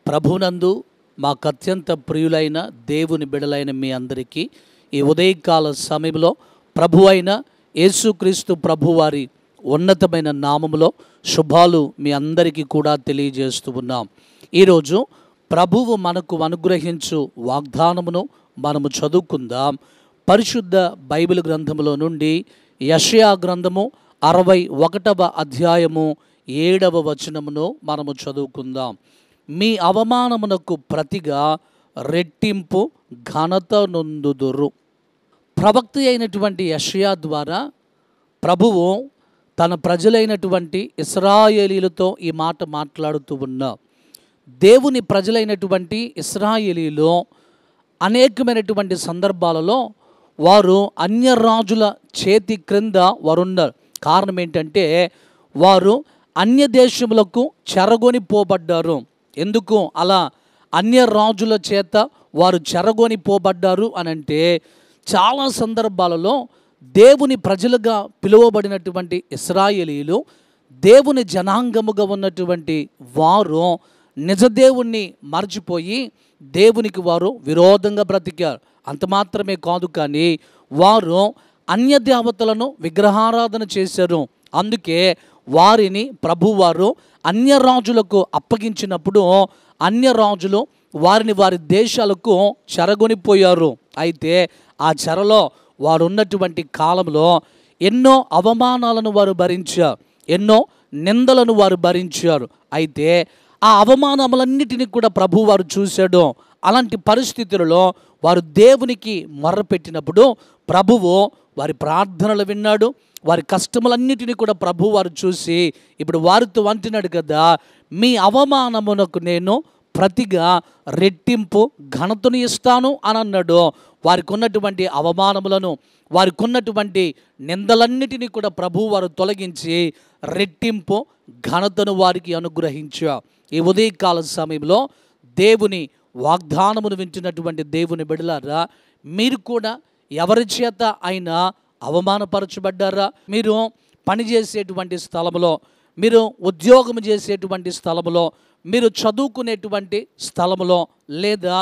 ప్రభునందు మాకు అత్యంత ప్రియులైన దేవుని బిడలైన మీ అందరికీ ఈ ఉదయకాల సమయంలో ప్రభు అయిన యేసుక్రీస్తు ప్రభువారి ఉన్నతమైన నామములో శుభాలు మీ అందరికీ కూడా తెలియజేస్తూ ఉన్నాం. ఈరోజు ప్రభువు మనకు అనుగ్రహించు వాగ్దానమును మనము చదువుకుందాం. పరిశుద్ధ బైబిల్ గ్రంథములో నుండి యెషయా గ్రంథము 61వ అధ్యాయము 7వ వచనమును మనము చదువుకుందాం. మీ అవమానమునకు ప్రతిగా రెట్టింపు ఘనత నొందుదురు. ప్రవక్త అయినటువంటి యెషయా ద్వారా ప్రభువు తన ప్రజలైనటువంటి ఇశ్రాయేలీలతో ఈ మాట మాట్లాడుతూ ఉన్నా. దేవుని ప్రజలైనటువంటి ఇశ్రాయేలీలో అనేకమైనటువంటి సందర్భాలలో వారు అన్యరాజుల చేతి క్రింద వారున్నారు. కారణం ఏంటంటే వారు అన్య దేశములకు చెరగొనిపోబడ్డారు. ఎందుకు అలా అన్య రాజుల చేత వారు చెరగొనిపోబడ్డారు అని అంటే, చాలా సందర్భాలలో దేవుని ప్రజలుగా పిలువబడినటువంటి ఇశ్రాయేలీలు దేవుని జనాంగముగా ఉన్నటువంటి వారు నిజదేవుణ్ణి మర్చిపోయి దేవునికి వారు విరోధంగా బ్రతికారు. అంత మాత్రమే కాదు, కానీ వారు అన్య దేవతలను విగ్రహారాధన చేశారు. అందుకే వారిని ప్రభువారు అన్య రాజులకు అప్పగించినప్పుడు అన్య రాజులు వారిని వారి దేశాలకు చెరగొనిపోయారు. అయితే ఆ చెరలో వారు ఉన్నటువంటి కాలంలో ఎన్నో అవమానాలను వారు భరించారు, ఎన్నో నిందలను వారు భరించారు. అయితే ఆ అవమానములన్నిటినీ కూడా ప్రభువారు చూశాడు. అలాంటి పరిస్థితులలో వారు దేవునికి మొర్రపెట్టినప్పుడు ప్రభువు వారి ప్రార్థనలు విన్నాడు. వారి కష్టములన్నిటినీ కూడా ప్రభు వారు చూసి ఇప్పుడు వారితో అంటున్నాడు కదా, మీ అవమానమునకు నేను ప్రతిగా రెట్టింపు ఘనతను ఇస్తాను అని అన్నాడు. వారికి ఉన్నటువంటి అవమానములను, వారికి ఉన్నటువంటి నిందలన్నిటినీ కూడా ప్రభు వారు తొలగించి రెట్టింపు ఘనతను వారికి అనుగ్రహించారు. ఈ ఉదయకాల సమయంలో దేవుని వాగ్దానమును వింటున్నటువంటి దేవుని బిడ్డలారా, మీరు కూడా ఎవరి చేత అయినా అవమానపరచబడ్డారా? మీరు పనిచేసేటువంటి స్థలంలో, మీరు ఉద్యోగం చేసేటువంటి స్థలంలో, మీరు చదువుకునేటువంటి స్థలంలో, లేదా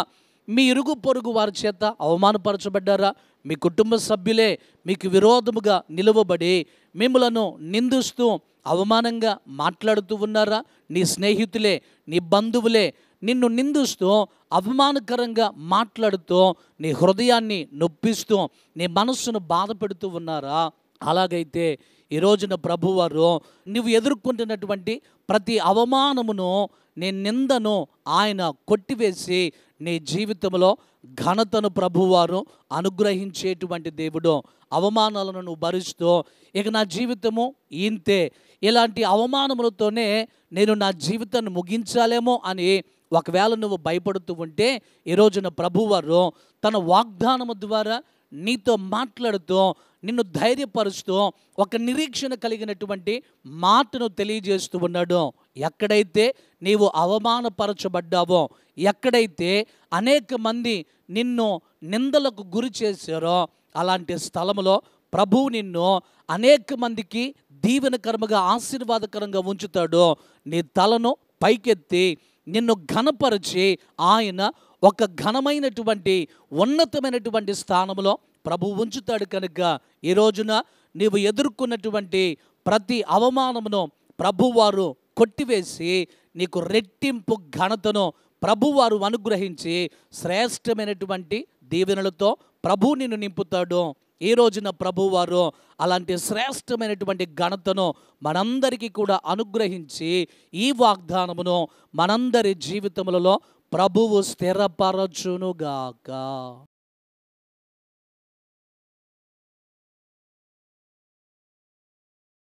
మీ ఇరుగు పొరుగు వారి చేత అవమానపరచబడ్డారా? మీ కుటుంబ సభ్యులే మీకు విరోధముగా నిలువబడి మిమ్మలను నిందిస్తూ అవమానంగా మాట్లాడుతూ ఉన్నారా? నీ స్నేహితులే, నీ బంధువులే నిన్ను నిందిస్తూ అవమానకరంగా మాట్లాడుతూ నీ హృదయాన్ని నొప్పిస్తూ నీ మనస్సును బాధ పెడుతూ ఉన్నారా? అలాగైతే ఈ రోజున ప్రభువారు నువ్వు ఎదుర్కొంటున్నటువంటి ప్రతి అవమానమును, నీ నిందను ఆయన కొట్టివేసి నీ జీవితంలో ఘనతను ప్రభువారు అనుగ్రహించేటువంటి దేవుడు. అవమానాలను నువ్వు భరిస్తూ ఇక నా జీవితము ఇంతే, ఇలాంటి అవమానములతోనే నేను నా జీవితాన్ని ముగించాలేమో అని ఒకవేళ నువ్వు భయపడుతూ ఉంటే, ఈ రోజున ప్రభువారు తన వాగ్దానము ద్వారా నీతో మాట్లాడుతూ నిన్ను ధైర్యపరుస్తూ ఒక నిరీక్షణ కలిగినటువంటి మాటను తెలియజేస్తూ ఉన్నాడు. ఎక్కడైతే నీవు అవమానపరచబడ్డావో, ఎక్కడైతే అనేక మంది నిన్ను నిందలకు గురి చేశారో, అలాంటి స్థలంలో ప్రభువు నిన్ను అనేక మందికి దీవెనకరముగా ఆశీర్వాదకరంగా ఉంచుతాడు. నీ తలను పైకెత్తి నిన్ను ఘనపరిచి ఆయన ఒక ఘనమైనటువంటి ఉన్నతమైనటువంటి స్థానంలో ప్రభు ఉంచుతాడు. కనుక ఈ రోజున నీవు ఎదుర్కొన్నటువంటి ప్రతి అవమానమును ప్రభువారు కొట్టివేసి నీకు రెట్టింపు ఘనతను ప్రభువారు అనుగ్రహించి శ్రేష్టమైనటువంటి దీవెనలతో ప్రభు నిన్ను నింపుతాడు. ఈ రోజున ప్రభువారు అలాంటి శ్రేష్టమైనటువంటి ఘనతను మనందరికీ కూడా అనుగ్రహించి ఈ వాగ్దానమును మనందరి జీవితములలో ప్రభువు స్థిరపరచునుగాక.